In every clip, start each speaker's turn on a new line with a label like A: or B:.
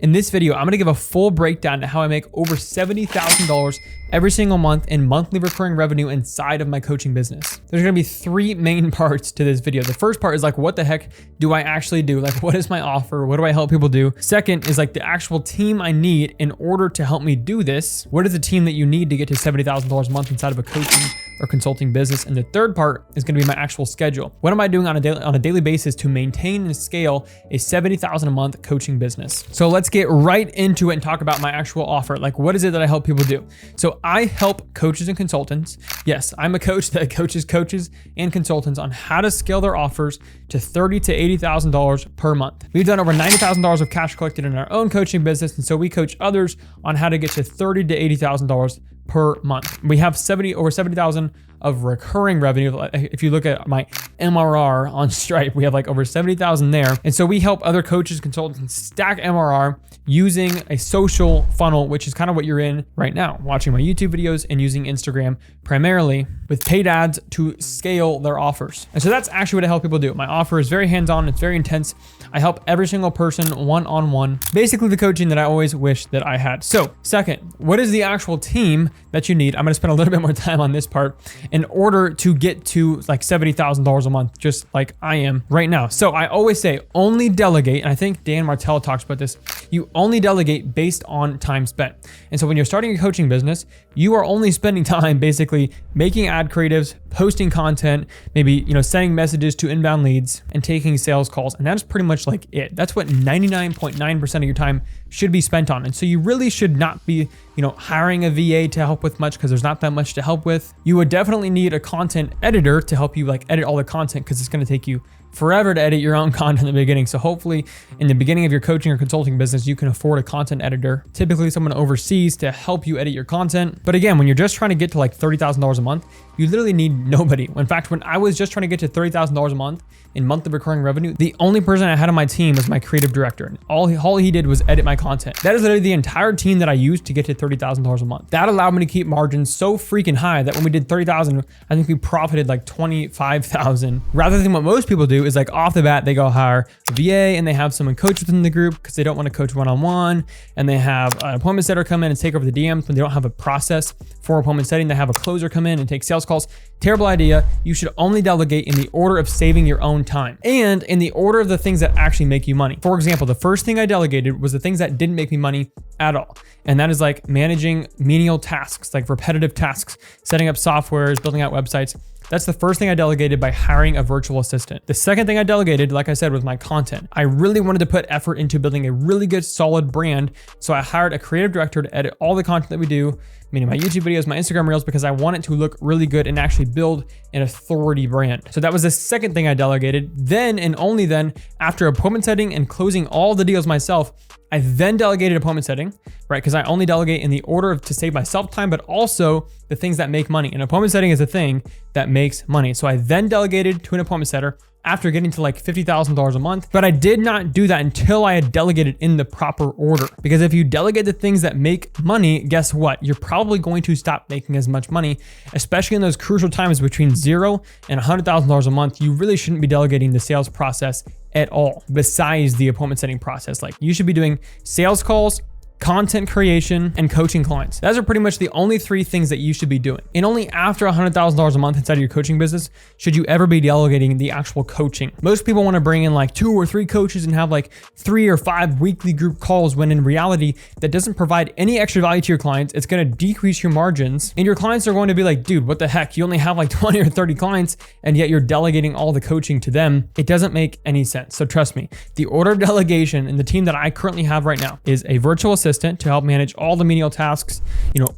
A: In this video, I'm gonna give a full breakdown to how I make over $70,000 every single month in monthly recurring revenue inside of my coaching business. There's gonna be three main parts to this video. The first part is like, what the heck do I actually do? Like, what is my offer? What do I help people do? Second is like the actual team I need in order to help me do this. What is the team that you need to get to $70,000 a month inside of a coaching or consulting business? And the third part is gonna be my actual schedule. What am I doing on a daily basis to maintain and scale a $70,000 a month coaching business? So let's get right into it and talk about my actual offer. Like, what is it that I help people do? So I help coaches and consultants. Yes, I'm a coach that coaches coaches and consultants on how to scale their offers to $30,000 to $80,000 per month. We've done over $90,000 of cash collected in our own coaching business, and so we coach others on how to get to $30,000 to $80,000 per month. We have over 70,000 of recurring revenue. If you look at my MRR on Stripe, we have like over 70,000 there. And so we help other coaches, consultants stack MRR using a social funnel, which is kind of what you're in right now, watching my YouTube videos and using Instagram primarily with paid ads to scale their offers. And so that's actually what I help people do. My offer is very hands-on, it's very intense. I help every single person one-on-one, basically the coaching that I always wish that I had. So second, what is the actual team that you need? I'm gonna spend a little bit more time on this part in order to get to like $70,000 a month, just like I am right now. So I always say only delegate, and I think Dan Martell talks about this, you only delegate based on time spent. And so when you're starting a coaching business, you are only spending time basically making ad creatives, posting content, maybe, sending messages to inbound leads and taking sales calls. And that's pretty much like it. That's what 99.9% of your time should be spent on. And so you really should not be, hiring a VA to help with much because there's not that much to help with. You would definitely need a content editor to help you like edit all the content because it's going to take you forever to edit your own content in the beginning. So hopefully in the beginning of your coaching or consulting business, you can afford a content editor, typically someone overseas to help you edit your content. But again, when you're just trying to get to like $30,000 a month, you literally need nobody. In fact, when I was just trying to get to $30,000 a month in monthly recurring revenue, the only person I had on my team was my creative director. And all he did was edit my content. That is literally the entire team that I used to get to $30,000 a month. That allowed me to keep margins so freaking high that when we did 30,000, I think we profited like 25,000. Rather than what most people do is like off the bat, they go hire a VA and they have someone coach within the group because they don't want to coach one-on-one, and they have an appointment setter come in and take over the DMs when they don't have a process for appointment setting. They have a closer come in and take sales calls. Terrible idea. You should only delegate in the order of saving your own time and in the order of the things that actually make you money. For example, the first thing I delegated was the things that didn't make me money at all. And that is like managing menial tasks, like repetitive tasks, setting up softwares, building out websites. That's the first thing I delegated by hiring a virtual assistant. The second thing I delegated, like I said, was my content. I really wanted to put effort into building a really good, solid brand. So I hired a creative director to edit all the content that we do, meaning my YouTube videos, my Instagram reels, because I want it to look really good and actually build an authority brand. So that was the second thing I delegated. Then and only then, after appointment setting and closing all the deals myself, I then delegated appointment setting, right? Because I only delegate in the order of to save myself time, but also the things that make money. And appointment setting is a thing that makes money. So I then delegated to an appointment setter after getting to like $50,000 a month, but I did not do that until I had delegated in the proper order. Because if you delegate the things that make money, guess what? You're probably going to stop making as much money, especially in those crucial times between $0 and $100,000 a month. You really shouldn't be delegating the sales process at all, besides the appointment setting process. Like, you should be doing sales calls, content creation, and coaching clients. Those are pretty much the only three things that you should be doing. And only after $100,000 a month inside of your coaching business should you ever be delegating the actual coaching. Most people want to bring in like 2 or 3 coaches and have like 3 or 5 weekly group calls, when in reality, that doesn't provide any extra value to your clients. It's going to decrease your margins, and your clients are going to be like, dude, what the heck? You only have like 20 or 30 clients, and yet you're delegating all the coaching to them. It doesn't make any sense. So trust me, the order of delegation in the team that I currently have right now is a virtual assistant to help manage all the menial tasks,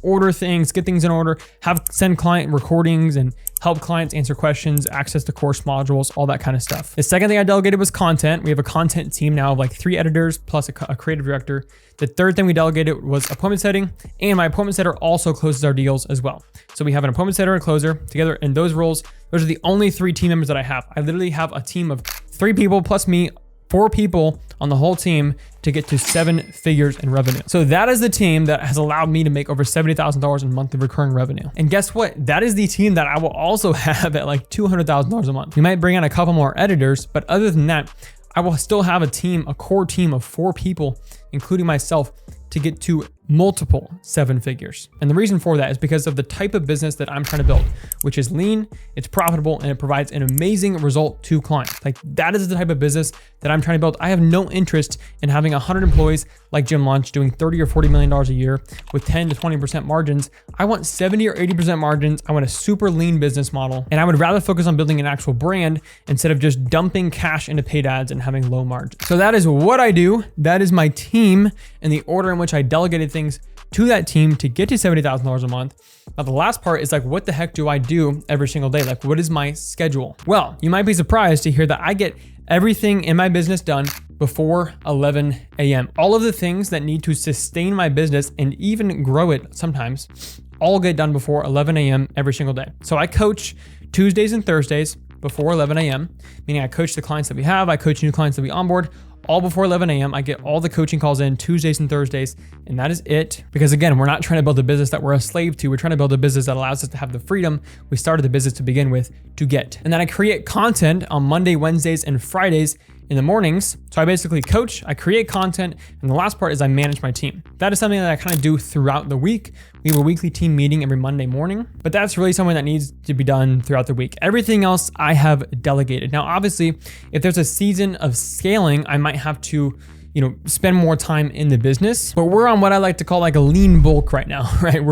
A: order things, get things in order, send client recordings and help clients answer questions, access to course modules, all that kind of stuff. The second thing I delegated was content. We have a content team now of like 3 editors plus a creative director. The third thing we delegated was appointment setting, and my appointment setter also closes our deals as well. So we have an appointment setter and closer together in those roles. Those are the only 3 team members that I have. I literally have a team of 3 people plus me, 4 people on the whole team to get to 7 figures in revenue. So that is the team that has allowed me to make over $70,000 in monthly recurring revenue. And guess what? That is the team that I will also have at like $200,000 a month. We might bring on a couple more editors, but other than that, I will still have a core team of 4 people including myself, to get to multiple 7 figures. And the reason for that is because of the type of business that I'm trying to build, which is lean, it's profitable, and it provides an amazing result to clients. Like, that is the type of business that I'm trying to build. I have no interest in having 100 employees like Gym Launch doing $30 or $40 million a year with 10 to 20% margins. I want 70 or 80% margins. I want a super lean business model. And I would rather focus on building an actual brand instead of just dumping cash into paid ads and having low margins. So that is what I do. That is my team and the order in which I delegated things to that team to get to $70,000 a month. Now, the last part is like, what the heck do I do every single day? Like, what is my schedule? Well, you might be surprised to hear that I get everything in my business done before 11 a.m. All of the things that need to sustain my business and even grow it sometimes all get done before 11 a.m. every single day. So I coach Tuesdays and Thursdays before 11 a.m., meaning I coach the clients that we have, I coach new clients that we onboard, all before 11 a.m. I get all the coaching calls in Tuesdays and Thursdays, and that is it. Because again, we're not trying to build a business that we're a slave to. We're trying to build a business that allows us to have the freedom we started the business to begin with to get. And then I create content on Monday, Wednesdays, and Fridays in the mornings. So I basically coach, I create content, and the last part is I manage my team. That is something that I kind of do throughout the week. We have a weekly team meeting every Monday morning, but that's really something that needs to be done throughout the week. Everything else I have delegated. Now, obviously, if there's a season of scaling, I might have to spend more time in the business, but we're on what I like to call like a lean bulk right now, right?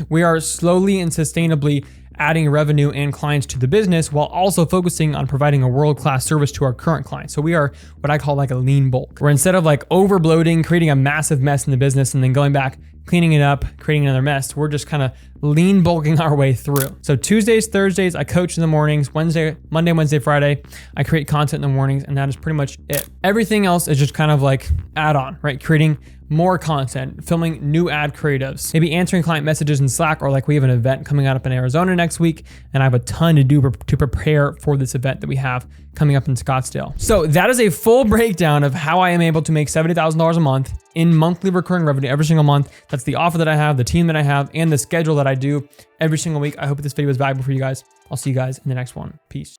A: We are slowly and sustainably adding revenue and clients to the business while also focusing on providing a world-class service to our current clients. So we are what I call like a lean bulk, where instead of like over bloating, creating a massive mess in the business and then going back, cleaning it up, creating another mess, we're just kind of lean bulking our way through. So Tuesdays, Thursdays, I coach in the mornings. Monday, Wednesday, Friday, I create content in the mornings, and that is pretty much it. Everything else is just kind of like add-on, right? Creating more content, filming new ad creatives, maybe answering client messages in Slack, or like we have an event coming up in Arizona next week, and I have a ton to do to prepare for this event that we have coming up in Scottsdale. So that is a full breakdown of how I am able to make $70,000 a month in monthly recurring revenue every single month. That's the offer that I have, the team that I have, and the schedule that I do every single week. I hope this video was valuable for you guys. I'll see you guys in the next one. Peace.